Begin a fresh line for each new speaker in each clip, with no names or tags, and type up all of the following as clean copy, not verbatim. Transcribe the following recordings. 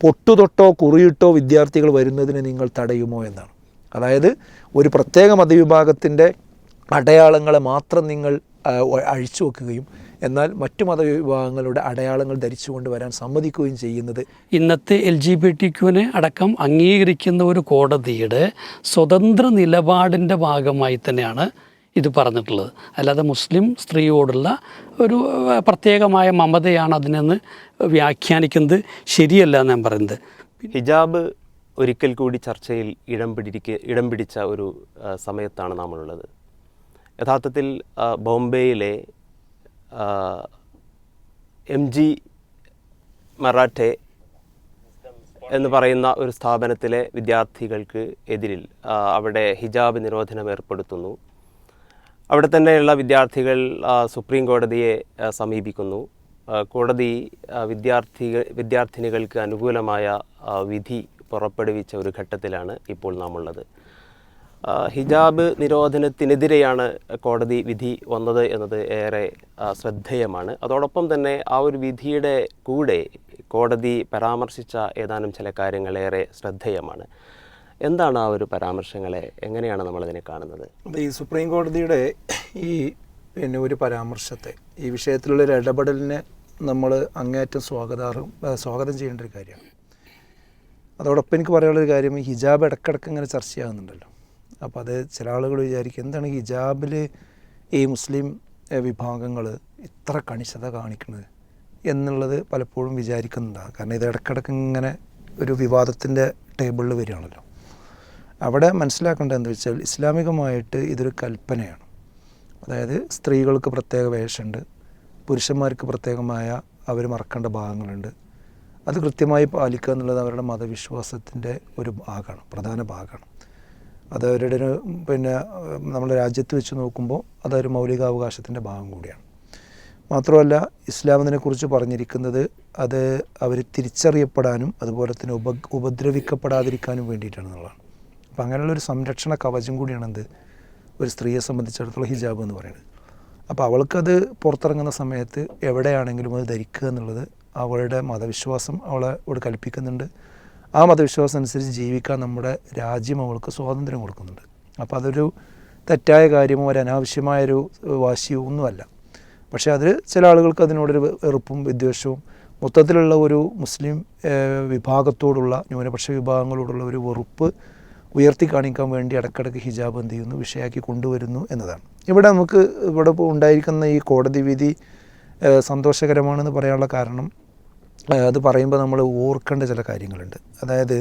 പൊട്ടുതൊട്ടോ കുറിയിട്ടോ വിദ്യാർത്ഥികൾ വരുന്നതിന് നിങ്ങൾ തടയുമോ എന്നാണ്. അതായത് ഒരു പ്രത്യേക മതവിഭാഗത്തിൻ്റെ അടയാളങ്ങളെ മാത്രം നിങ്ങൾ അഴിച്ചു വെക്കുകയും എന്നാൽ മറ്റു മതവിഭാഗങ്ങളുടെ അടയാളങ്ങൾ ധരിച്ചുകൊണ്ട് വരാൻ സമ്മതിക്കുകയും ചെയ്യുന്നത്
ഇന്നത്തെ LGBTQ അടക്കം അംഗീകരിക്കുന്ന ഒരു കോടതിയുടെ സ്വതന്ത്ര നിലപാടിൻ്റെ ഭാഗമായി തന്നെയാണ് ഇത് പറഞ്ഞിട്ടുള്ളത്. അല്ലാതെ മുസ്ലിം സ്ത്രീയോടുള്ള ഒരു പ്രത്യേകമായ മമതയാണ് അതിനെന്ന് വ്യാഖ്യാനിക്കുന്നത് ശരിയല്ല എന്ന് ഞാൻ പറയുന്നത്.
ഹിജാബ് ഒരിക്കൽ കൂടി ചർച്ചയിൽ ഇടം പിടിച്ച ഒരു സമയത്താണ് നാമുള്ളത്. യഥാർത്ഥത്തിൽ ബോംബെയിലെ MG മറാഠെ എന്ന് പറയുന്ന ഒരു സ്ഥാപനത്തിലെ വിദ്യാർത്ഥികൾക്ക് എതിരിൽ അവിടെ ഹിജാബ് നിരോധനം ഏർപ്പെടുത്തുന്നു. അവിടെ തന്നെയുള്ള വിദ്യാർത്ഥികൾ സുപ്രീം കോടതിയെ സമീപിക്കുന്നു. കോടതി വിദ്യാർത്ഥിനികൾക്ക് അനുകൂലമായ വിധി പുറപ്പെടുവിച്ച ഒരു ഘട്ടത്തിലാണ് ഇപ്പോൾ നാം ഉള്ളത്. ഹിജാബ് നിരോധനത്തിനെതിരെയാണ് കോടതി വിധി വന്നത് എന്നത് ഏറെ ശ്രദ്ധേയമാണ്. അതോടൊപ്പം തന്നെ ആ ഒരു വിധിയുടെ കൂടെ കോടതി പരാമർശിച്ച ഏതാനും ചില കാര്യങ്ങളേറെ ശ്രദ്ധേയമാണ്. എന്താണ് ആ ഒരു പരാമർശങ്ങളെ, എങ്ങനെയാണ് നമ്മളതിനെ കാണുന്നത്?
ഈ സുപ്രീം കോടതിയുടെ ഈ ഒരു പരാമർശത്തെ, ഈ വിഷയത്തിലുള്ളൊരു ഇടപെടലിനെ നമ്മൾ അങ്ങേയറ്റം സ്വാഗതം ചെയ്യേണ്ട ഒരു കാര്യമാണ്. അതോടൊപ്പം എനിക്ക് പറയാനുള്ളൊരു കാര്യം, ഈ ഹിജാബ് ഇടയ്ക്കിടയ്ക്ക് ഇങ്ങനെ ചർച്ചയാകുന്നുണ്ടല്ലോ. അപ്പോൾ അത് ചില ആളുകൾ വിചാരിക്കും എന്താണ് ഹിജാബിൽ ഈ മുസ്ലിം വിഭാഗങ്ങൾ ഇത്ര കണിശത കാണിക്കുന്നത് എന്നുള്ളത് പലപ്പോഴും വിചാരിക്കുന്നുണ്ടാകും. കാരണം ഇത് ഇടയ്ക്കിടയ്ക്ക് ഇങ്ങനെ ഒരു വിവാദത്തിൻ്റെ ടേബിളിൽ വരികയാണല്ലോ. അവിടെ മനസ്സിലാക്കേണ്ടത് എന്താ വെച്ചാൽ ഇസ്ലാമികമായിട്ട് ഇതൊരു കൽപ്പനയാണ്. അതായത് സ്ത്രീകൾക്ക് പ്രത്യേക വേഷമുണ്ട്, പുരുഷന്മാർക്ക് പ്രത്യേകമായ അവർ മറക്കേണ്ട ഭാഗങ്ങളുണ്ട്. അത് കൃത്യമായി പാലിക്കുക എന്നുള്ളത് അവരുടെ മതവിശ്വാസത്തിൻ്റെ ഒരു ഭാഗമാണ്, പ്രധാന ഭാഗമാണ്. അത് അവരുടെ നമ്മുടെ രാജ്യത്ത് വെച്ച് നോക്കുമ്പോൾ അതൊരു മൗലികാവകാശത്തിൻ്റെ ഭാഗം കൂടിയാണ്. മാത്രമല്ല ഇസ്ലാമിനെക്കുറിച്ച് പറഞ്ഞിരിക്കുന്നത് അത് അവർ തിരിച്ചറിയപ്പെടാനും അതുപോലെ തന്നെ ഉപദ്രവിക്കപ്പെടാതിരിക്കാനും വേണ്ടിയിട്ടാണെന്നുള്ളതാണ്. അപ്പോൾ അങ്ങനെയുള്ളൊരു സംരക്ഷണ കവചം കൂടിയാണ് എന്ത് ഒരു സ്ത്രീയെ സംബന്ധിച്ചിടത്തോളം ഹിജാബ് എന്ന് പറയുന്നത്. അപ്പോൾ അവൾക്കത് പുറത്തിറങ്ങുന്ന സമയത്ത് എവിടെയാണെങ്കിലും അത് ധരിക്കുക എന്നുള്ളത് അവളുടെ മതവിശ്വാസം അവളോട് കൽപ്പിക്കുന്നുണ്ട്. ആ മതവിശ്വാസം അനുസരിച്ച് ജീവിക്കാൻ നമ്മുടെ രാജ്യം അവൾക്ക് സ്വാതന്ത്ര്യം കൊടുക്കുന്നുണ്ട്. അപ്പോൾ അതൊരു തെറ്റായ കാര്യമോ ഒരു അനാവശ്യമായൊരു വാശിയോ ഒന്നുമല്ല. പക്ഷേ അതിൽ ചില ആളുകൾക്ക് അതിനോടൊരു വെറുപ്പും വിദ്വേഷവും മൊത്തത്തിലുള്ള ഒരു മുസ്ലിം വിഭാഗത്തോടുള്ള ന്യൂനപക്ഷ വിഭാഗങ്ങളോടുള്ള ഒരു വെറുപ്പ് ഉയർത്തി കാണിക്കാൻ വേണ്ടി ഇടയ്ക്കിടയ്ക്ക് ഹിജാബ് എന്ത് ചെയ്യുന്നു വിഷയമാക്കി കൊണ്ടുവരുന്നു എന്നതാണ്. ഇവിടെ ഉണ്ടായിരിക്കുന്ന ഈ കോടതി വിധി സന്തോഷകരമാണെന്ന് പറയാനുള്ള കാരണം, അത് പറയുമ്പോൾ നമ്മൾ ഓർക്കേണ്ട ചില കാര്യങ്ങളുണ്ട്. അതായത്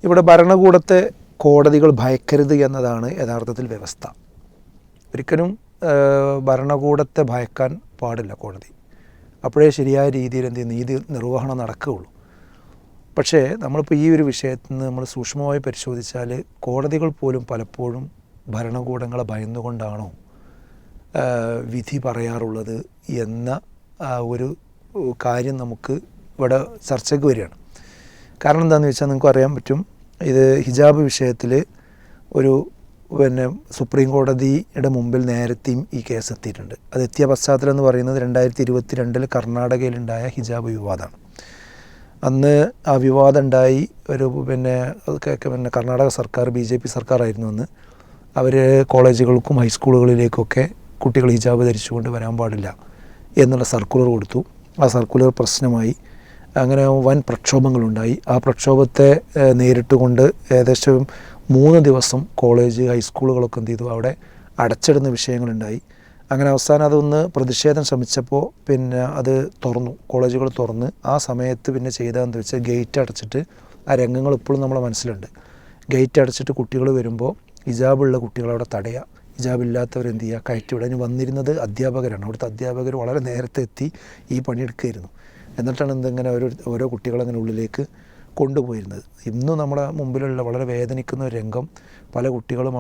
ഇവിടെ ഭരണകൂടത്തെ കോടതികൾ ഭയക്കരുത് എന്നതാണ് യഥാർത്ഥത്തിൽ വ്യവസ്ഥ. ഒരിക്കലും ഭരണകൂടത്തെ ഭയക്കാൻ പാടില്ല കോടതി. അപ്പോഴേ ശരിയായ രീതിയിൽ നീതി നിർവഹണം നടക്കുകയുള്ളൂ. പക്ഷേ നമ്മളിപ്പോൾ ഈ ഒരു വിഷയത്തിൽ നിന്ന് നമ്മൾ സൂക്ഷ്മമായി പരിശോധിച്ചാൽ കോടതികൾ പോലും പലപ്പോഴും ഭരണകൂടങ്ങളെ ഭയന്നുകൊണ്ടാണോ വിധി പറയാറുള്ളത് എന്ന ഒരു കാര്യം നമുക്ക് ഇവിടെ ചർച്ചയ്ക്ക് വരികയാണ്. കാരണം എന്താണെന്ന് വെച്ചാൽ നിങ്ങൾക്ക് അറിയാൻ പറ്റും, ഇത് ഹിജാബ് വിഷയത്തിൽ ഒരു സുപ്രീം കോടതിയുടെ മുമ്പിൽ നേരത്തെയും ഈ കേസ് എത്തിയിട്ടുണ്ട്. അത് എത്തിയ പശ്ചാത്തലം എന്ന് പറയുന്നത് 2022 കർണാടകയിലുണ്ടായ ഹിജാബ് വിവാദമാണ്. അന്ന് ആ വിവാദം ഉണ്ടായി. ഒരു കർണാടക സർക്കാർ BJP സർക്കാരായിരുന്നു അന്ന്. അവർ കോളേജുകൾക്കും ഹൈസ്കൂളുകളിലേക്കൊക്കെ കുട്ടികൾ ഹിജാബ് ധരിച്ചുകൊണ്ട് വരാൻ പാടില്ല എന്നുള്ള സർക്കുലർ കൊടുത്തു. ആ സർക്കുലർ പ്രശ്നമായി. അങ്ങനെ വൻ പ്രക്ഷോഭങ്ങളുണ്ടായി. ആ പ്രക്ഷോഭത്തെ നേരിട്ടുകൊണ്ട് ഏകദേശം 3 ദിവസം കോളേജ് ഹൈസ്കൂളുകളൊക്കെ എന്ത് ചെയ്തു, അവിടെ അടച്ചിടുന്ന വിഷയങ്ങളുണ്ടായി. അങ്ങനെ അവസാനം അതൊന്ന് പ്രതിഷേധം ശ്രമിച്ചപ്പോൾ അത് തുറന്നു, കോളേജുകൾ തുറന്ന്. ആ സമയത്ത് ചെയ്തതെന്ന് വെച്ചാൽ ഗേറ്റ് അടച്ചിട്ട്, ആ രംഗങ്ങൾ ഇപ്പോഴും നമ്മളെ മനസ്സിലുണ്ട്. ഗേറ്റ് അടച്ചിട്ട് കുട്ടികൾ വരുമ്പോൾ ഹിജാബുള്ള കുട്ടികളവിടെ തടയുക, ഹിജാബില്ലാത്തവരെന്ത് ചെയ്യുക, കയറ്റിവിടാൻ. വന്നിരുന്നത് അധ്യാപകരാണ്. അവിടുത്തെ അധ്യാപകർ വളരെ നേരത്തെ എത്തി ഈ പണിയെടുക്കുകയായിരുന്നു. എന്നിട്ടാണ് എന്തിങ്ങനെ ഓരോ കുട്ടികളങ്ങനെ ഉള്ളിലേക്ക് കൊണ്ടുപോയിരുന്നത്. ഇന്നും നമ്മുടെ മുമ്പിലുള്ള വളരെ വേദനിക്കുന്ന ഒരു രംഗം, പല കുട്ടികളും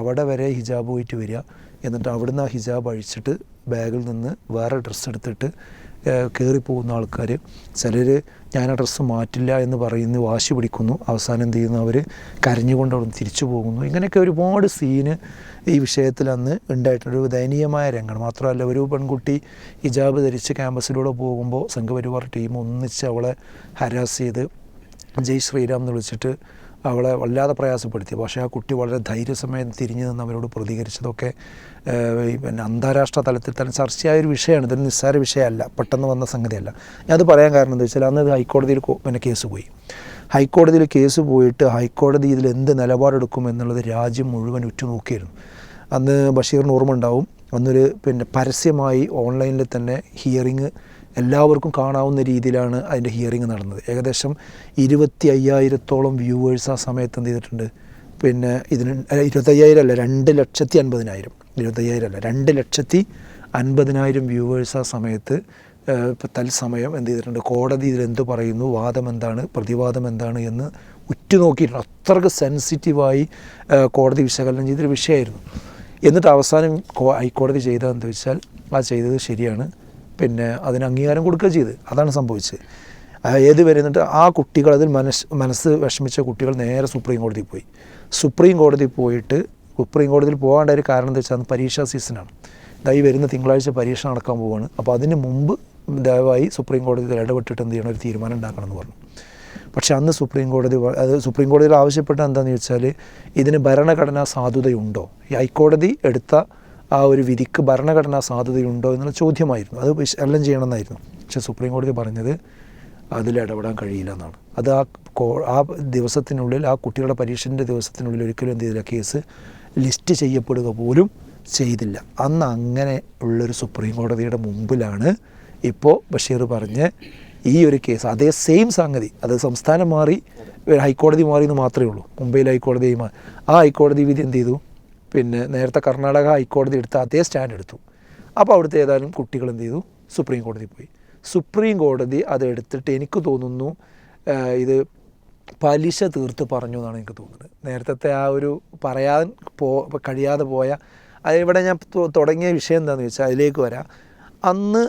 അവിടെ വരെ ഹിജാബ് പോയിട്ട് വരിക, എന്നിട്ട് അവിടുന്ന് ആ ഹിജാബ് അഴിച്ചിട്ട് ബാഗിൽ നിന്ന് വേറെ ഡ്രസ്സ് എടുത്തിട്ട് കയറിപ്പോകുന്ന ആൾക്കാർ. ചിലർ ഞാൻ ആ ഡ്രസ്സ് മാറ്റില്ല എന്ന് പറയുന്നു, വാശി പിടിക്കുന്നു. അവസാനം എന്ത് ചെയ്യുന്നു, അവർ കരഞ്ഞുകൊണ്ട് അവിടെ തിരിച്ചു പോകുന്നു. ഇങ്ങനെയൊക്കെ ഒരുപാട് സീന് ഈ വിഷയത്തിൽ അന്ന് ഉണ്ടായിട്ടൊരു ദയനീയമായ രംഗമാണ്. മാത്രമല്ല, ഒരു പെൺകുട്ടി ഹിജാബ് ധരിച്ച് ക്യാമ്പസിലൂടെ പോകുമ്പോൾ സംഘപരിവാർ ടീം ഒന്നിച്ച് അവളെ ഹരാസ് ചെയ്ത് ജയ് ശ്രീരാം എന്ന് വിളിച്ചിട്ട് അവളെ വല്ലാതെ പ്രയാസപ്പെടുത്തി. പക്ഷേ ആ കുട്ടി വളരെ ധൈര്യസമയം തിരിഞ്ഞു നിന്ന് അവരോട് പ്രതികരിച്ചതൊക്കെ പിന്നെ അന്താരാഷ്ട്ര തലത്തിൽ തന്നെ ചർച്ചയായൊരു വിഷയമാണ്. ഇതൊരു നിസ്സാര വിഷയമല്ല, പെട്ടെന്ന് വന്ന സംഗതിയല്ല. ഞാനത് പറയാൻ കാരണം എന്താ വെച്ചാൽ അന്ന് ഹൈക്കോടതിയിൽ പിന്നെ കേസ് പോയി. ഹൈക്കോടതിയിൽ കേസ് പോയിട്ട് ഹൈക്കോടതി ഇതിൽ എന്ത് നിലപാടെടുക്കും എന്നുള്ളത് രാജ്യം മുഴുവൻ ഉറ്റുനോക്കിയിരുന്നു. അന്ന് ബഷീറിന് ഓർമ്മ ഉണ്ടാവും, അന്നൊരു പിന്നെ പരസ്യമായി ഓൺലൈനിൽ തന്നെ ഹിയറിങ് എല്ലാവർക്കും കാണാവുന്ന രീതിയിലാണ് അതിൻ്റെ ഹിയറിങ് നടന്നത്. ഏകദേശം 25,000-ഓളം വ്യൂവേഴ്സ് ആ സമയത്ത് എന്ത് ചെയ്തിട്ടുണ്ട്, പിന്നെ ഇതിന് 25,000 അല്ല 2,50,000, 25,000 അല്ല 2,50,000 വ്യൂവേഴ്സ് ആ സമയത്ത് തത്സമയം എന്ത് ചെയ്തിട്ടുണ്ട്, കോടതി ഇതിലെന്ത് പറയുന്നു, വാദം എന്താണ്, പ്രതിവാദം എന്താണ് എന്ന് ഉറ്റുനോക്കിയിട്ടുണ്ട്. അത്രയ്ക്ക് സെൻസിറ്റീവായി കോടതി വിശകലനം ചെയ്തൊരു വിഷയമായിരുന്നു. എന്നിട്ട് അവസാനം ഹൈക്കോടതി ചെയ്തതെന്ന് വെച്ചാൽ ആ ചെയ്തത് ശരിയാണ്, പിന്നെ അതിന് അംഗീകാരം കൊടുക്കുക ചെയ്ത്. അതാണ് സംഭവിച്ചത്. ഏത് വരുന്നിട്ട് ആ കുട്ടികൾ അതിൽ മനസ്സ് വിഷമിച്ച കുട്ടികൾ നേരെ സുപ്രീം കോടതിയിൽ പോയി. സുപ്രീം കോടതിയിൽ പോയിട്ട് സുപ്രീം കോടതിയിൽ പോകേണ്ട ഒരു കാരണം എന്താ വെച്ചാൽ അന്ന് പരീക്ഷാ സീസണാണ്. ഈ വരുന്ന തിങ്കളാഴ്ച പരീക്ഷ നടക്കാൻ പോവുകയാണ്. അപ്പോൾ അതിന് മുമ്പ് ദയവായി സുപ്രീം കോടതിയിൽ ഇടപെട്ടിട്ട് എന്ത് ചെയ്യണം, ഒരു തീരുമാനം ഉണ്ടാക്കണമെന്ന് പറഞ്ഞു. പക്ഷേ അന്ന് സുപ്രീം കോടതിയിൽ ആവശ്യപ്പെട്ടത് എന്താണെന്ന് ചോദിച്ചാൽ ഇതിന് ഭരണഘടനാ സാധുതയുണ്ടോ, ഈ ഹൈക്കോടതി എടുത്ത ആ ഒരു വിധിക്ക് ഭരണഘടനാ സാധുതയുണ്ടോ എന്നുള്ള ചോദ്യമായിരുന്നു. അത് വിശകലനം ചെയ്യണമെന്നായിരുന്നു. പക്ഷേ സുപ്രീം കോടതി പറഞ്ഞത് അതിൽ ഇടപെടാൻ കഴിയില്ല എന്നാണ്. അത് ആ ദിവസത്തിനുള്ളിൽ, ആ കുട്ടികളുടെ പരീക്ഷൻ്റെ ദിവസത്തിനുള്ളിൽ ഒരിക്കലും എന്ത് ചെയ്തില്ല, കേസ് ലിസ്റ്റ് ചെയ്യപ്പെടുക പോലും ചെയ്തില്ല. അന്ന് അങ്ങനെ ഉള്ളൊരു സുപ്രീം കോടതിയുടെ മുമ്പിലാണ് ഇപ്പോൾ ബഷീർ പറഞ്ഞ് ഈ ഒരു കേസ്, അതേ സെയിം സംഗതി, അത് സംസ്ഥാനം മാറി ഹൈക്കോടതി മാറി എന്ന് മാത്രമേ ഉള്ളൂ. മുംബൈയിലെ ഹൈക്കോടതി ആ ഹൈക്കോടതി വിധി എന്ത് ചെയ്തു, പിന്നെ നേരത്തെ കർണാടക ഹൈക്കോടതി എടുത്ത അതേ സ്റ്റാൻഡ് എടുത്തു. അപ്പോൾ അവിടുത്തെ ഏതായാലും കുട്ടികൾ എന്ത് ചെയ്തു, സുപ്രീം കോടതി പോയി. സുപ്രീം കോടതി അത് എടുത്തിട്ട് എനിക്ക് തോന്നുന്നു ഇത് പലിശ തീർത്ത് പറഞ്ഞു എന്നാണ് എനിക്ക് തോന്നുന്നത്. നേരത്തെ ആ ഒരു പറയാൻ കഴിയാതെ പോയ ഇവിടെ ഞാൻ തുടങ്ങിയ വിഷയം എന്താണെന്ന് വെച്ചാൽ അതിലേക്ക് വരാം. അന്ന്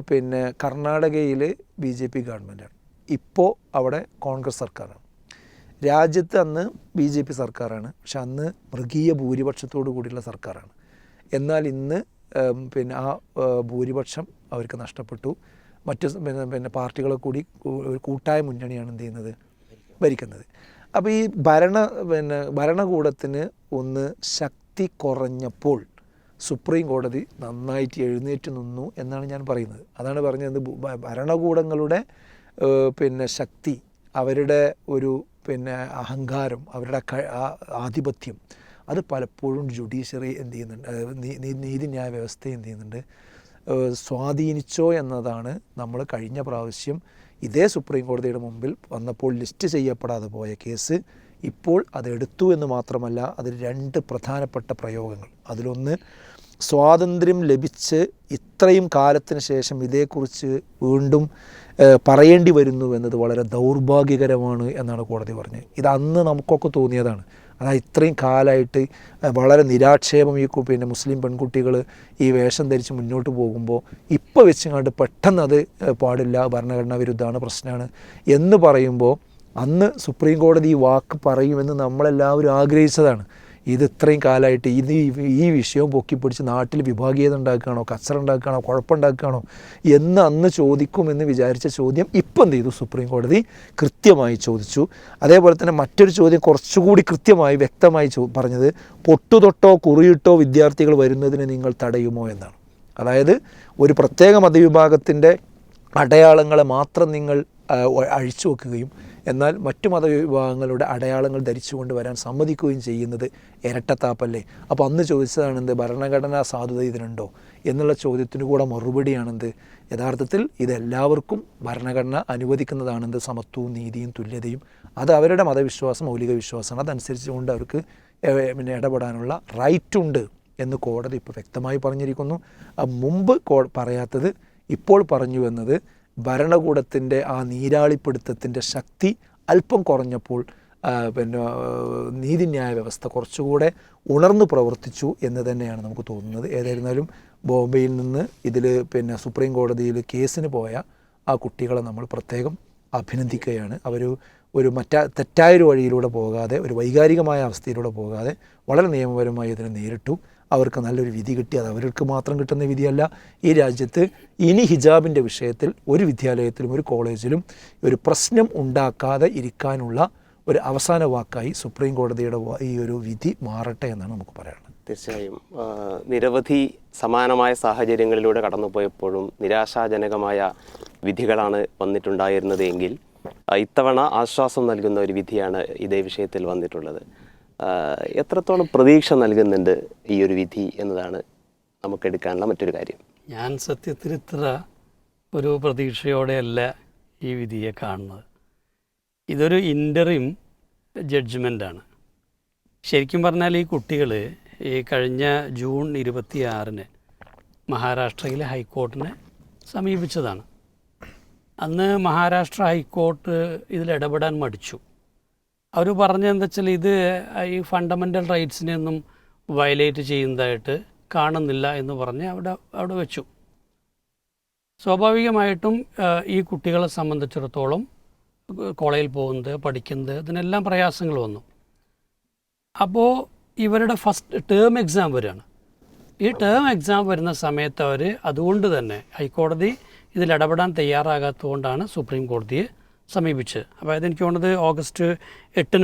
പിന്നെ കർണാടകയിൽ BJP ഗവൺമെൻറ്റാണ്, ഇപ്പോൾ അവിടെ കോൺഗ്രസ് സർക്കാരാണ്. രാജ്യത്ത് അന്ന് BJP സർക്കാരാണ്, പക്ഷെ അന്ന് മൃഗീയ ഭൂരിപക്ഷത്തോടു കൂടിയുള്ള സർക്കാരാണ്. എന്നാൽ ഇന്ന് പിന്നെ ആ ഭൂരിപക്ഷം അവർക്ക് നഷ്ടപ്പെട്ടു. മറ്റ് പിന്നെ പാർട്ടികളെ കൂടി ഒരു കൂട്ടായ മുന്നണിയാണ് എന്ത് ചെയ്യുന്നത്, ഭരിക്കുന്നത്. അപ്പോൾ ഈ ഭരണകൂടത്തിന് ഒന്ന് ശക്തി കുറഞ്ഞപ്പോൾ സുപ്രീം കോടതി നന്നായിട്ട് എഴുന്നേറ്റ് നിന്നു എന്നാണ് ഞാൻ പറയുന്നത്. അതാണ് പറഞ്ഞത്, ഭരണകൂടങ്ങളുടെ പിന്നെ ശക്തി, അവരുടെ ഒരു പിന്നെ അഹങ്കാരം, അവരുടെ ആധിപത്യം, അത് പലപ്പോഴും ജുഡീഷ്യറി എന്ത് ചെയ്യുന്നുണ്ട്, നീതിന്യായ വ്യവസ്ഥയെ എന്ത് ചെയ്യുന്നുണ്ട്, സ്വാധീനിച്ചോ എന്നതാണ് നമ്മൾ കഴിഞ്ഞ പ്രാവശ്യം ഇതേ സുപ്രീം കോടതിയുടെ മുമ്പിൽ വന്നപ്പോൾ ലിസ്റ്റ് ചെയ്യപ്പെടാതെ പോയ കേസ്. ഇപ്പോൾ അതെടുത്തു എന്ന് മാത്രമല്ല, അതിൽ 2 പ്രധാനപ്പെട്ട പ്രയോഗങ്ങൾ. അതിലൊന്ന്, സ്വാതന്ത്ര്യം ലഭിച്ച് ഇത്രയും കാലത്തിന് ശേഷം ഇതേക്കുറിച്ച് വീണ്ടും പറയേണ്ടി വരുന്നു എന്നത് വളരെ ദൗർഭാഗ്യകരമാണ് എന്നാണ് കോടതി പറഞ്ഞത്. ഇത് അന്ന് നമുക്കൊക്കെ തോന്നിയതാണ്. അതായത് ഇത്രയും കാലമായിട്ട് വളരെ നിരാക്ഷേപം ഈ പിന്നെ മുസ്ലിം പെൺകുട്ടികൾ ഈ വേഷം ധരിച്ച് മുന്നോട്ട് പോകുമ്പോൾ ഇപ്പോൾ വെച്ചങ്ങാണ്ട് പെട്ടെന്ന് അത് പാടില്ല, ഭരണഘടനാ വിരുദ്ധമാണ്, പ്രശ്നമാണ് എന്ന് പറയുമ്പോൾ അന്ന് സുപ്രീം കോടതി ഈ വാക്ക് പറയുമെന്ന് നമ്മളെല്ലാവരും ആഗ്രഹിച്ചതാണ്. ഇത് ഇത്രയും കാലമായിട്ട് ഈ വിഷയം പൊക്കിപ്പിടിച്ച് നാട്ടിൽ വിഭാഗീയത ഉണ്ടാക്കുകയാണോ, കച്ചറ ഉണ്ടാക്കുകയാണോ, കുഴപ്പമുണ്ടാക്കുകയാണോ എന്ന് അന്ന് ചോദിക്കുമെന്ന് വിചാരിച്ച ചോദ്യം ഇപ്പം എന്ത് ചെയ്തു, സുപ്രീം കോടതി കൃത്യമായി ചോദിച്ചു. അതേപോലെ തന്നെ മറ്റൊരു ചോദ്യം കുറച്ചുകൂടി കൃത്യമായി വ്യക്തമായി പറഞ്ഞത്, പൊട്ടുതൊട്ടോ കുറിയിട്ടോ വിദ്യാർത്ഥികൾ വരുന്നതിന് നിങ്ങൾ തടയുമോ എന്നാണ്. അതായത് ഒരു പ്രത്യേക മതവിഭാഗത്തിൻ്റെ അടയാളങ്ങളെ മാത്രം നിങ്ങൾ അഴിച്ചു വെക്കുകയും എന്നാൽ മറ്റു മതവിഭാഗങ്ങളുടെ അടയാളങ്ങൾ ധരിച്ചുകൊണ്ട് വരാൻ സമ്മതിക്കുകയും ചെയ്യുന്നത് ഇരട്ടത്താപ്പല്ലേ. അപ്പോൾ അന്ന് ചോദിച്ചതാണെന്ത്, ഭരണഘടനാ സാധുത ഇതിനുണ്ടോ എന്നുള്ള ചോദ്യത്തിന് കൂടെ മറുപടിയാണെന്ത്, യഥാർത്ഥത്തിൽ ഇതെല്ലാവർക്കും ഭരണഘടന അനുവദിക്കുന്നതാണെന്ത്, സമത്വവും നീതിയും തുല്യതയും. അത് അവരുടെ മതവിശ്വാസം, മൗലിക വിശ്വാസമാണ്, അതനുസരിച്ചുകൊണ്ട് അവർക്ക് പിന്നെ ഇടപെടാനുള്ള റൈറ്റുണ്ട് എന്ന് കോടതി ഇപ്പോൾ വ്യക്തമായി പറഞ്ഞിരിക്കുന്നു. മുമ്പ് പറയാത്തത് ഇപ്പോൾ പറഞ്ഞു എന്നത് ഭരണകൂടത്തിൻ്റെ ആ നീരാളിപ്പിടുത്തത്തിൻ്റെ ശക്തി അല്പം കുറഞ്ഞപ്പോൾ പിന്നെ നീതിന്യായ വ്യവസ്ഥ കുറച്ചുകൂടെ ഉണർന്നു പ്രവർത്തിച്ചു എന്ന് തന്നെയാണ് നമുക്ക് തോന്നുന്നത്. ഏതായിരുന്നാലും ബോംബെയിൽ നിന്ന് ഇതിൽ പിന്നെ സുപ്രീം കോടതിയിൽ കേസിന് പോയ ആ കുട്ടികളെ നമ്മൾ പ്രത്യേകം അഭിനന്ദിക്കുകയാണ്. അവർ തെറ്റായൊരു വഴിയിലൂടെ പോകാതെ, ഒരു വൈകാരികമായ അവസ്ഥയിലൂടെ പോകാതെ വളരെ നിയമപരമായി ഇതിനെ നേരിട്ടു. അവർക്ക് നല്ലൊരു വിധി കിട്ടി. അത് അവർക്ക് മാത്രം കിട്ടുന്ന വിധിയല്ല. ഈ രാജ്യത്ത് ഇനി ഹിജാബിൻ്റെ വിഷയത്തിൽ ഒരു വിദ്യാലയത്തിലും ഒരു കോളേജിലും ഒരു പ്രശ്നം ഉണ്ടാക്കാതെ ഇരിക്കാനുള്ള ഒരു അവസാന വാക്കായി സുപ്രീം കോടതിയുടെ ഈ ഒരു വിധി മാറട്ടെ എന്നാണ് നമുക്ക് പറയാനുള്ളത്.
തീർച്ചയായും നിരവധി സമാനമായ സാഹചര്യങ്ങളിലൂടെ കടന്നുപോയപ്പോഴും നിരാശാജനകമായ വിധികളാണ് വന്നിട്ടുണ്ടായിരുന്നത് എങ്കിൽ ഇത്തവണ ആശ്വാസം നൽകുന്ന ഒരു വിധിയാണ് ഇതേ വിഷയത്തിൽ വന്നിട്ടുള്ളത്. എത്രത്തോളം പ്രതീക്ഷ നൽകുന്നുണ്ട് ഈ ഒരു വിധി എന്നതാണ് നമുക്കെടുക്കാനുള്ള മറ്റൊരു കാര്യം.
ഞാൻ സത്യത്തിൽ ഇത്ര ഒരു പ്രതീക്ഷയോടെയല്ല ഈ വിധിയെ കാണുന്നത്. ഇതൊരു ഇൻ്ററിം ജഡ്ജ്മെൻ്റാണ്. ശരിക്കും പറഞ്ഞാൽ ഈ കുട്ടികൾ ഈ കഴിഞ്ഞ ജൂൺ 26 മഹാരാഷ്ട്രയിലെ ഹൈക്കോർട്ടിനെ സമീപിച്ചതാണ്. അന്ന് മഹാരാഷ്ട്ര ഹൈക്കോർട്ട് ഇതിൽ ഇടപെടാൻ മടിച്ചു. അവർ പറഞ്ഞതെന്താ വെച്ചാൽ ഇത് ഈ ഫണ്ടമെൻ്റൽ റൈറ്റ്സിനെ ഒന്നും വയലേറ്റ് ചെയ്യുന്നതായിട്ട് കാണുന്നില്ല എന്ന് പറഞ്ഞ് അവിടെ വെച്ചു. സ്വാഭാവികമായിട്ടും ഈ കുട്ടികളെ സംബന്ധിച്ചിടത്തോളം കോളേജിൽ പോകുന്നത്, പഠിക്കുന്നത്, ഇതിനെല്ലാം പ്രയാസങ്ങൾ വന്നു. അപ്പോൾ ഇവരുടെ ഫസ്റ്റ് ടേം എക്സാം വരികയാണ്. ഈ ടേം എക്സാം വരുന്ന സമയത്ത് അവർ അതുകൊണ്ട് തന്നെ ഹൈക്കോടതി ഇതിൽ ഇടപെടാൻ തയ്യാറാകാത്തതുകൊണ്ടാണ് സുപ്രീം കോടതിയെ സമീപിച്ചത്. അപ്പോൾ അതെനിക്ക് തോന്നുന്നത് ഓഗസ്റ്റ് 8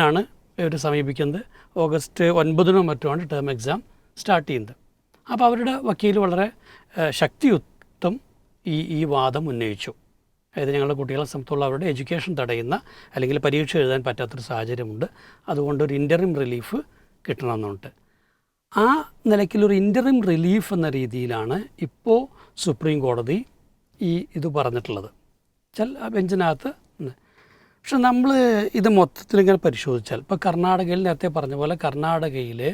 ഇവർ സമീപിക്കുന്നത്. ഓഗസ്റ്റ് 9 മറ്റുമാണ് ടേം എക്സാം സ്റ്റാർട്ട് ചെയ്യുന്നത്. അപ്പോൾ അവരുടെ വക്കീൽ വളരെ ശക്തിയുക്തം ഈ വാദം ഉന്നയിച്ചു. അതായത് ഞങ്ങളുടെ കുട്ടികളെ സംബന്ധിച്ചുള്ള അവരുടെ എഡ്യൂക്കേഷൻ തടയുന്ന അല്ലെങ്കിൽ പരീക്ഷ എഴുതാൻ പറ്റാത്തൊരു സാഹചര്യമുണ്ട്, അതുകൊണ്ടൊരു ഇൻ്ററിം റിലീഫ് കിട്ടണമെന്നുണ്ട്. ആ നിലയ്ക്കുള്ളൊരു ഇൻ്ററിം റിലീഫ് എന്ന രീതിയിലാണ് ഇപ്പോൾ സുപ്രീം കോടതി ഇത് പറഞ്ഞിട്ടുള്ളത്. ആ ബെഞ്ചിനകത്ത്. പക്ഷെ നമ്മൾ ഇത് മൊത്തത്തിലിങ്ങനെ പരിശോധിച്ചാൽ ഇപ്പോൾ കർണാടകയിൽ നേരത്തെ പറഞ്ഞ പോലെ കർണാടകയിലെ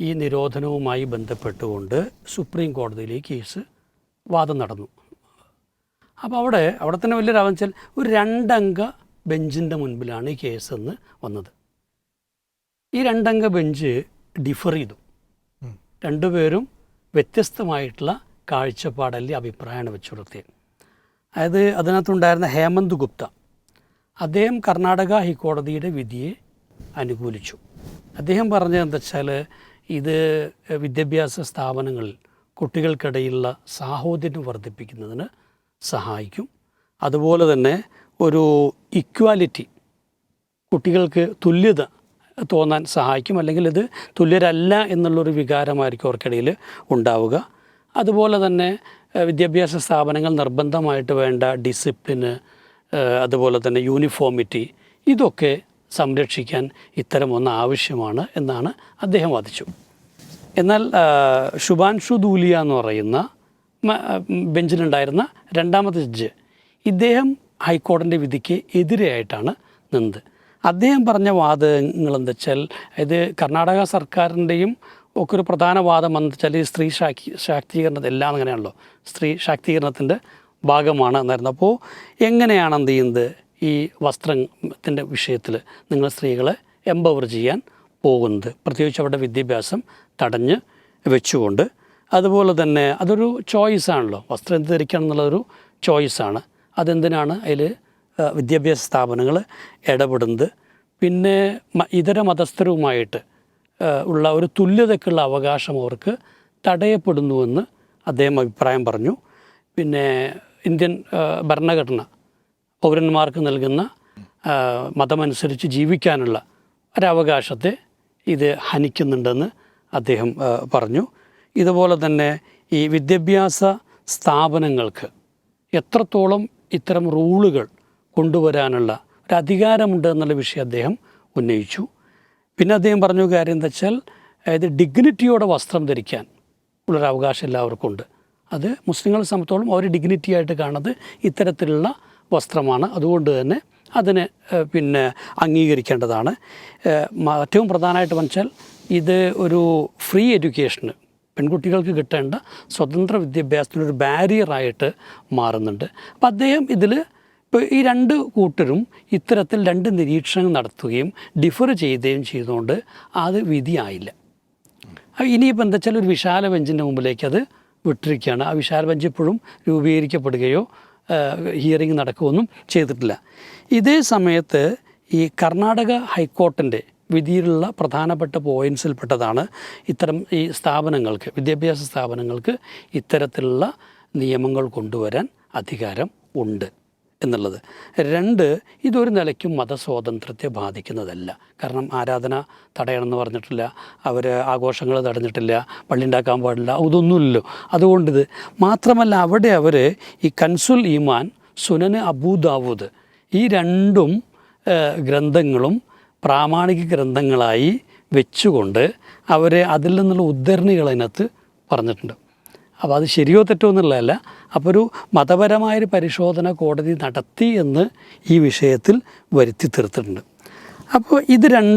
ഈ നിരോധനവുമായി ബന്ധപ്പെട്ടുകൊണ്ട് സുപ്രീം കോടതിയിൽ ഈ കേസ് വാദം നടന്നു. അപ്പോൾ അവിടെ തന്നെ വലിയൊരു അവസ്ഥ, ഒരു 2 അംഗ ബെഞ്ചിൻ്റെ മുൻപിലാണ് ഈ കേസെന്ന് വന്നത്. ഈ 2 അംഗ ബെഞ്ച് ഡിഫർ ചെയ്തു. രണ്ടുപേരും വ്യത്യസ്തമായിട്ടുള്ള കാഴ്ചപ്പാടല്ലേ അഭിപ്രായമാണ് വെച്ചുകൊടുത്തത്. അതായത് അതിനകത്തുണ്ടായിരുന്ന ഹേമന്ത് ഗുപ്ത, അദ്ദേഹം കർണാടക ഹൈക്കോടതിയുടെ വിധിയെ അനുകൂലിച്ചു. അദ്ദേഹം പറഞ്ഞത് എന്താ വെച്ചാൽ ഇത് വിദ്യാഭ്യാസ സ്ഥാപനങ്ങളിൽ കുട്ടികൾക്കിടയിലുള്ള സാഹോദര്യം വർദ്ധിപ്പിക്കുന്നതിന് സഹായിക്കും. അതുപോലെ തന്നെ ഒരു ഇക്വാലിറ്റി, കുട്ടികൾക്ക് തുല്യത തോന്നാൻ സഹായിക്കും. അല്ലെങ്കിൽ ഇത് തുല്യരല്ല എന്നുള്ളൊരു വികാരമായിരിക്കും അവർക്കിടയിൽ ഉണ്ടാവുക. അതുപോലെ തന്നെ വിദ്യാഭ്യാസ സ്ഥാപനങ്ങൾ നിർബന്ധമായിട്ട് വേണ്ട ഡിസിപ്ലിന്, അതുപോലെ തന്നെ യൂണിഫോമിറ്റി, ഇതൊക്കെ സംരക്ഷിക്കാൻ ഇത്തരം ഒന്ന് ആവശ്യമാണ് എന്നാണ് അദ്ദേഹം വാദിച്ചു. എന്നാൽ ശുഭാൻഷു ധൂലിയ എന്ന് പറയുന്ന ബെഞ്ചിലുണ്ടായിരുന്ന 2ാമത്തെ ജഡ്ജ്, ഇദ്ദേഹം ഹൈക്കോടതിൻ്റെ വിധിക്ക് എതിരെയായിട്ടാണ് നിന്നത്. അദ്ദേഹം പറഞ്ഞ വാദങ്ങൾ എന്താ വെച്ചാൽ, ഇത് കർണാടക സർക്കാരിൻ്റെയും ഒക്കെ ഒരു പ്രധാന വാദം എന്ന് വെച്ചാൽ ഈ സ്ത്രീ ശാക്തീകരണത്തിൽ എല്ലാം അങ്ങനെയാണല്ലോ, സ്ത്രീ ശാക്തീകരണത്തിൻ്റെ ഭാഗമാണ് എന്നായിരുന്നു. അപ്പോൾ എങ്ങനെയാണ് എന്ത് ചെയ്യുന്നത്, ഈ വസ്ത്രത്തിൻ്റെ വിഷയത്തിൽ നിങ്ങൾ സ്ത്രീകളെ എംപവർ ചെയ്യാൻ പോകുന്നത്, പ്രത്യേകിച്ച് അവരുടെ വിദ്യാഭ്യാസം തടഞ്ഞ് വെച്ചുകൊണ്ട്. അതുപോലെ തന്നെ അതൊരു ചോയ്സാണല്ലോ, വസ്ത്രം എന്ത് ധരിക്കണം എന്നുള്ളതൊരു ചോയ്സാണ്. അതെന്തിനാണ് അതിൽ വിദ്യാഭ്യാസ സ്ഥാപനങ്ങൾ ഇടപെടുന്നത്. പിന്നെ ഇതര മതസ്ഥരുമായിട്ട് ഉള്ള ഒരു തുല്യതയ്ക്കുള്ള അവകാശം അവർക്ക് തടയപ്പെടുന്നുവെന്ന് അദ്ദേഹം അഭിപ്രായം പറഞ്ഞു. പിന്നെ ഇന്ത്യൻ ഭരണഘടന പൗരന്മാർക്ക് നൽകുന്ന മതമനുസരിച്ച് ജീവിക്കാനുള്ള ഒരവകാശത്തെ ഇത് ഹനിക്കുന്നുണ്ടെന്ന് അദ്ദേഹം പറഞ്ഞു. ഇതുപോലെ തന്നെ ഈ വിദ്യാഭ്യാസ സ്ഥാപനങ്ങൾക്ക് എത്രത്തോളം ഇത്തരം റൂളുകൾ കൊണ്ടുവരാനുള്ള ഒരു അധികാരമുണ്ട് എന്നുള്ള വിഷയം അദ്ദേഹം ഉന്നയിച്ചു. പിന്നെ അദ്ദേഹം പറഞ്ഞ കാര്യം എന്താ വെച്ചാൽ, അതായത് ഡിഗ്നിറ്റിയോടെ വസ്ത്രം ധരിക്കാൻ ഉള്ളൊരു അവകാശം എല്ലാവർക്കും ഉണ്ട്. അത് മുസ്ലിങ്ങളെ സംബന്ധിച്ചോളം അവർ ഡിഗ്നിറ്റി ആയിട്ട് കാണുന്നത് ഇത്തരത്തിലുള്ള വസ്ത്രമാണ്. അതുകൊണ്ട് തന്നെ അതിനെ പിന്നെ അംഗീകരിക്കേണ്ടതാണ്. ഏറ്റവും പ്രധാനമായിട്ട് വെച്ചാൽ ഇത് ഒരു ഫ്രീ എഡ്യൂക്കേഷന്, പെൺകുട്ടികൾക്ക് കിട്ടേണ്ട സ്വതന്ത്ര വിദ്യാഭ്യാസത്തിനൊരു ബാരിയറായിട്ട് മാറുന്നുണ്ട്. അപ്പോൾ അദ്ദേഹം ഇതിൽ ഇപ്പോൾ ഈ 2 കൂട്ടരും ഇത്തരത്തിൽ 2 നിരീക്ഷണങ്ങൾ നടത്തുകയും ഡിഫർ ചെയ്യുകയും ചെയ്തുകൊണ്ട് അത് വിധിയായില്ല. ഇനിയിപ്പോൾ എന്താ വെച്ചാൽ ഒരു വിശാല ബെഞ്ചിൻ്റെ മുമ്പിലേക്ക് അത് വിട്ടിരിക്കുകയാണ്. ആ വിശാല ബെഞ്ച് ഇപ്പോഴും രൂപീകരിക്കപ്പെടുകയോ ഹിയറിംഗ് നടക്കുകയൊന്നും ചെയ്തിട്ടില്ല. ഇതേ സമയത്ത് ഈ കർണാടക ഹൈക്കോർട്ടിൻ്റെ വിധിയിലുള്ള പ്രധാനപ്പെട്ട പോയിൻറ്റ്സിൽപ്പെട്ടതാണ് ഇത്തരം ഈ സ്ഥാപനങ്ങൾക്ക്, വിദ്യാഭ്യാസ സ്ഥാപനങ്ങൾക്ക് ഇത്തരത്തിലുള്ള നിയമങ്ങൾ കൊണ്ടുവരാൻ അധികാരം ഉണ്ട് എന്നുള്ളത്. 2, ഇതൊരു നിലയ്ക്കും മതസ്വാതന്ത്ര്യത്തെ ബാധിക്കുന്നതല്ല. കാരണം ആരാധന തടയണമെന്ന് പറഞ്ഞിട്ടില്ല, അവർ ആഘോഷങ്ങൾ തടഞ്ഞിട്ടില്ല, പള്ളി ഉണ്ടാക്കാൻ പാടില്ല, ഇതൊന്നുമില്ലല്ലോ. അതുകൊണ്ടിത് മാത്രമല്ല, അവിടെ അവർ ഈ കൻസുൽ ഈമാൻ, സുനന് അബൂ ദാവൂദ്, ഈ 2 ഗ്രന്ഥങ്ങളും പ്രാമാണിക ഗ്രന്ഥങ്ങളായി വെച്ചുകൊണ്ട് അവരെ അതിൽ നിന്നുള്ള ഉദ്ധരണികൾ അതിനകത്ത് പറഞ്ഞിട്ടുണ്ട്. അപ്പോൾ അത് ശരിയോ തെറ്റോ എന്നുള്ളതല്ല, അപ്പോൾ ഒരു മതപരമായൊരു പരിശോധന കോടതി നടത്തി എന്ന് ഈ വിഷയത്തിൽ വരുത്തി തീർത്തിട്ടുണ്ട്. അപ്പോൾ ഇതാണ്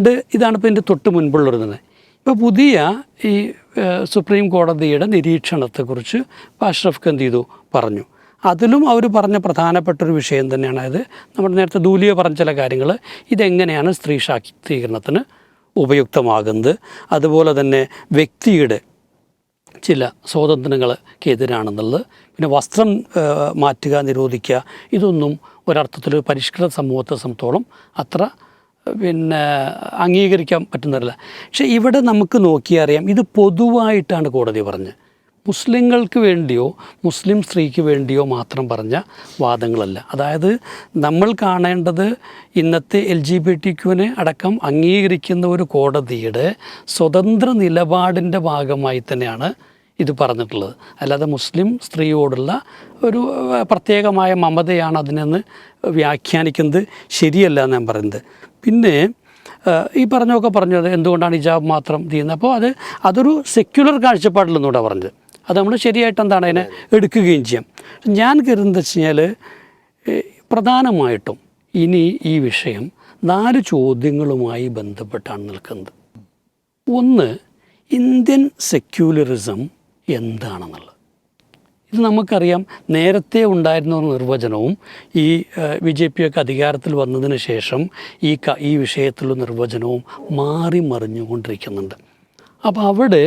ഇപ്പോൾ ഇതിൻ്റെ തൊട്ട് മുൻപുള്ളൊരു തന്നെ. ഇപ്പോൾ പുതിയ ഈ സുപ്രീം കോടതിയുടെ നിരീക്ഷണത്തെക്കുറിച്ച് അഷ്റഫ് എന്ത് ചെയ്തു പറഞ്ഞു. അതിലും അവർ പറഞ്ഞ പ്രധാനപ്പെട്ടൊരു വിഷയം തന്നെയാണ് അത്. നമ്മൾ നേരത്തെ ദൂലിയ പറഞ്ഞ ചില കാര്യങ്ങൾ, ഇതെങ്ങനെയാണ് സ്ത്രീ ശാക്തീകരണത്തിന് ഉപയുക്തമാകുന്നത്, അതുപോലെ തന്നെ വ്യക്തിയുടെ ചില സ്വാതന്ത്ര്യങ്ങൾക്കെതിരാണെന്നുള്ളത്, പിന്നെ വസ്ത്രം മാറ്റുക, നിരോധിക്കുക, ഇതൊന്നും ഒരർത്ഥത്തിൽ പരിഷ്കൃത സമൂഹത്തെ സംബന്ധിച്ചോളം അത്ര അംഗീകരിക്കാൻ പറ്റുന്നതല്ല. പക്ഷേ ഇവിടെ നമുക്ക് നോക്കിയറിയാം, ഇത് പൊതുവായിട്ടാണ് കോടതി പറഞ്ഞത്. മുസ്ലിങ്ങൾക്ക് വേണ്ടിയോ മുസ്ലിം സ്ത്രീക്ക് വേണ്ടിയോ മാത്രം പറഞ്ഞ വാദങ്ങളല്ല. അതായത് നമ്മൾ കാണേണ്ടത് ഇന്നത്തെ LGBTQ അടക്കം അംഗീകരിക്കുന്ന ഒരു കോടതിയുടെ സ്വതന്ത്ര നിലപാടിൻ്റെ ഭാഗമായി തന്നെയാണ് ഇത് പറഞ്ഞിട്ടുള്ളത്. അല്ലാതെ മുസ്ലിം സ്ത്രീയോടുള്ള ഒരു പ്രത്യേകമായ മമതയാണ് അതിനെന്ന് വ്യാഖ്യാനിക്കുന്നത് ശരിയല്ല എന്ന് ഞാൻ പറയുന്നത്. പിന്നെ ഈ പറഞ്ഞത് എന്തുകൊണ്ടാണ് ഹിജാബ് മാത്രം ചെയ്യുന്നത്, അപ്പോൾ അതൊരു സെക്യുലർ കാഴ്ചപ്പാടിലെന്നൂടെ പറഞ്ഞത്. അത് നമ്മൾ ശരിയായിട്ട് എന്താണ് അതിനെ എടുക്കുകയും ചെയ്യാം. ഞാൻ കരുതുന്നത് വെച്ച് കഴിഞ്ഞാൽ പ്രധാനമായിട്ടും ഇനി ഈ വിഷയം 4 ചോദ്യങ്ങളുമായി ബന്ധപ്പെട്ടാണ് നിൽക്കുന്നത്. ഒന്ന്, ഇന്ത്യൻ സെക്യുലറിസം എന്താണെന്നുള്ളത്. ഇത് നമുക്കറിയാം, നേരത്തെ ഉണ്ടായിരുന്ന ഒരു നിർവചനവും ഈ BJP ഒക്കെ അധികാരത്തിൽ വന്നതിന് ശേഷം ഈ വിഷയത്തിലുള്ള നിർവചനവും മാറി മറിഞ്ഞുകൊണ്ടിരിക്കുന്നുണ്ട്. അപ്പോൾ അവിടെ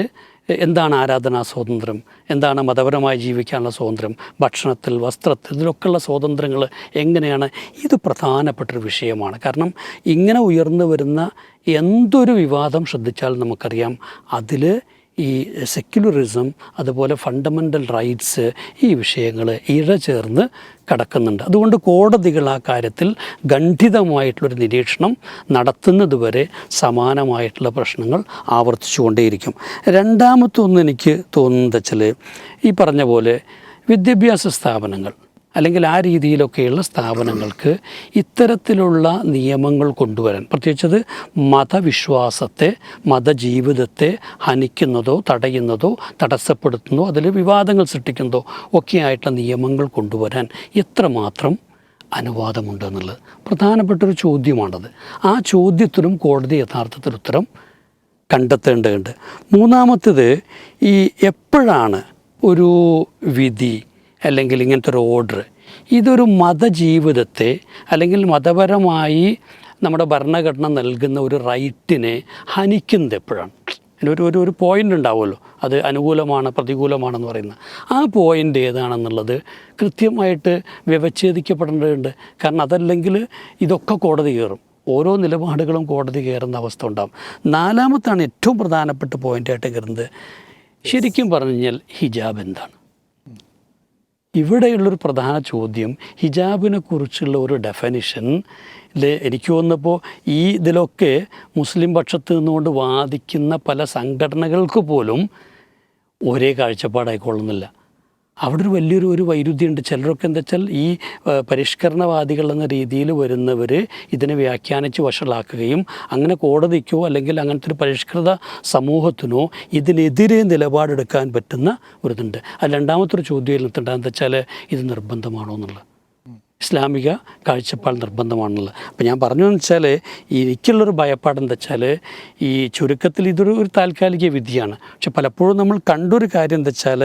എന്താണ് ആരാധനാ സ്വാതന്ത്ര്യം, എന്താണ് മതപരമായി ജീവിക്കാനുള്ള സ്വാതന്ത്ര്യം, ഭക്ഷണത്തിൽ, വസ്ത്രത്തിൽ, ഇതിലൊക്കെയുള്ള സ്വാതന്ത്ര്യങ്ങൾ എങ്ങനെയാണ്, ഇത് പ്രധാനപ്പെട്ടൊരു വിഷയമാണ്. കാരണം ഇങ്ങനെ ഉയർന്നു വരുന്ന എന്തൊരു വിവാദം ശ്രദ്ധിച്ചാൽ നമുക്കറിയാം, അതിൽ ഈ സെക്യുലറിസം, അതുപോലെ ഫണ്ടമെൻ്റൽ റൈറ്റ്സ്, ഈ വിഷയങ്ങൾ ഇഴചേർന്ന് കിടക്കുന്നുണ്ട്. അതുകൊണ്ട് കോടതികൾ ആ കാര്യത്തിൽ ഖണ്ഡിതമായിട്ടുള്ളൊരു നിരീക്ഷണം നടത്തുന്നതുവരെ സമാനമായിട്ടുള്ള പ്രശ്നങ്ങൾ ആവർത്തിച്ചുകൊണ്ടേയിരിക്കും. രണ്ടാമത്തെ എനിക്ക് തോന്നുന്നത് വെച്ചാൽ, ഈ പറഞ്ഞ പോലെ വിദ്യാഭ്യാസ സ്ഥാപനങ്ങൾ അല്ലെങ്കിൽ ആ രീതിയിലൊക്കെയുള്ള സ്ഥാപനങ്ങൾക്ക് ഇത്തരത്തിലുള്ള നിയമങ്ങൾ കൊണ്ടുവരാൻ, പ്രത്യേകിച്ചത് മതവിശ്വാസത്തെ, മതജീവിതത്തെ ഹനിക്കുന്നതോ തടയുന്നതോ തടസ്സപ്പെടുത്തുന്നതോ അതിൽ വിവാദങ്ങൾ സൃഷ്ടിക്കുന്നതോ ഒക്കെയായിട്ടുള്ള നിയമങ്ങൾ കൊണ്ടുവരാൻ എത്രമാത്രം അനുവാദമുണ്ടെന്നുള്ളത് പ്രധാനപ്പെട്ടൊരു ചോദ്യമാണത്. ആ ചോദ്യത്തിനും കോടതി യഥാർത്ഥത്തിൽ ഉത്തരം കണ്ടെത്തേണ്ടതുണ്ട്. മൂന്നാമത്തേത്, ഈ എപ്പോഴാണ് ഒരു വിധി അല്ലെങ്കിൽ ഇങ്ങനത്തെ ഒരു ഓർഡർ ഇതൊരു മതജീവിതത്തെ അല്ലെങ്കിൽ മതപരമായി നമ്മുടെ ഭരണഘടന നൽകുന്ന ഒരു റൈറ്റിനെ ഹനിക്കുന്നത് എപ്പോഴാണ്? ഒരു പോയിൻ്റ് ഉണ്ടാവുമല്ലോ, അത് അനുകൂലമാണ് പ്രതികൂലമാണെന്ന് പറയുന്നത്. ആ പോയിൻ്റ് ഏതാണെന്നുള്ളത് കൃത്യമായിട്ട് വ്യവച്ഛേദിക്കപ്പെടേണ്ടതുണ്ട്. കാരണം അതല്ലെങ്കിൽ ഇതൊക്കെ കോടതി കയറും, ഓരോ നിലപാടുകളും കോടതി കയറുന്ന അവസ്ഥ ഉണ്ടാകും. നാലാമത്താണ് ഏറ്റവും പ്രധാനപ്പെട്ട പോയിൻ്റായിട്ട് കയറുന്നത്. ശരിക്കും പറഞ്ഞു കഴിഞ്ഞാൽ ഹിജാബ് എന്താണ്? ഇവിടെയുള്ളൊരു പ്രധാന ചോദ്യം, ഹിജാബിനെ കുറിച്ചുള്ള ഒരു ഡെഫിനിഷനിൽ എനിക്ക് തോന്നുന്നപ്പോൾ ഇതിലൊക്കെ മുസ്ലിം പക്ഷത്ത് നിന്നുകൊണ്ട് വാദിക്കുന്ന പല സംഘടനകൾക്ക് പോലും ഒരേ കാഴ്ചപ്പാടായിക്കൊള്ളുന്നില്ല. അവിടെ ഒരു വൈരുദ്ധ്യമുണ്ട്. ചിലരൊക്കെ എന്താ വെച്ചാൽ ഈ പരിഷ്കരണവാദികൾ എന്ന രീതിയിൽ വരുന്നവർ ഇതിനെ വ്യാഖ്യാനിച്ച് വഷളാക്കുകയും അങ്ങനെ കോടതിക്കോ അല്ലെങ്കിൽ അങ്ങനത്തെ ഒരു പരിഷ്കൃത സമൂഹത്തിനോ ഇതിനെതിരെ നിലപാടെടുക്കാൻ പറ്റുന്ന ഒരിതുണ്ട്. അത് രണ്ടാമത്തെ ഒരു ചോദ്യം എന്താണെന്ന് വെച്ചാൽ, ഇത് നിർബന്ധമാണോ എന്നുള്ളത്, ഇസ്ലാമിക കാഴ്ചപ്പാട് നിർബന്ധമാണെന്നുള്ളത്. അപ്പോൾ ഞാൻ പറഞ്ഞതെന്ന് വെച്ചാൽ, എനിക്കുള്ളൊരു ഭയപ്പാടെന്താ വെച്ചാൽ, ഈ ചുരുക്കത്തിൽ ഇതൊരു താൽക്കാലിക വിധിയാണ്. പക്ഷെ പലപ്പോഴും നമ്മൾ കണ്ടൊരു കാര്യം എന്താ വെച്ചാൽ,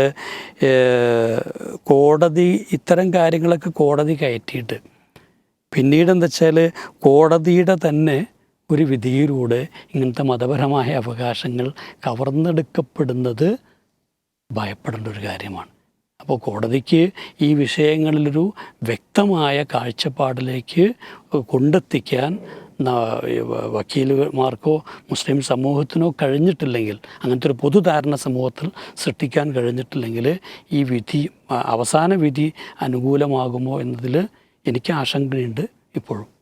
കോടതി ഇത്തരം കാര്യങ്ങളൊക്കെ കോടതി കയറ്റിയിട്ട് പിന്നീട് എന്താ വെച്ചാൽ കോടതിയുടെ തന്നെ ഒരു വിധിയിലൂടെ ഇങ്ങനത്തെ മതപരമായ അവകാശങ്ങൾ കവർന്നെടുക്കപ്പെടുന്നത് ഭയപ്പെടേണ്ട ഒരു കാര്യമാണ്. അപ്പോൾ കോടതിക്ക് ഈ വിഷയങ്ങളിലൊരു വ്യക്തമായ കാഴ്ചപ്പാടിലേക്ക് കൊണ്ടെത്തിക്കാൻ വക്കീലുമാർക്കോ മുസ്ലിം സമൂഹത്തിനോ കഴിഞ്ഞിട്ടില്ലെങ്കിൽ, അങ്ങനത്തെ ഒരു പൊതുധാരണ സമൂഹത്തിൽ സൃഷ്ടിക്കാൻ കഴിഞ്ഞിട്ടില്ലെങ്കിൽ ഈ വിധി, അവസാന വിധി അനുകൂലമാകുമോ എന്നതിൽ എനിക്ക് ആശങ്കയുണ്ട് ഇപ്പോഴും.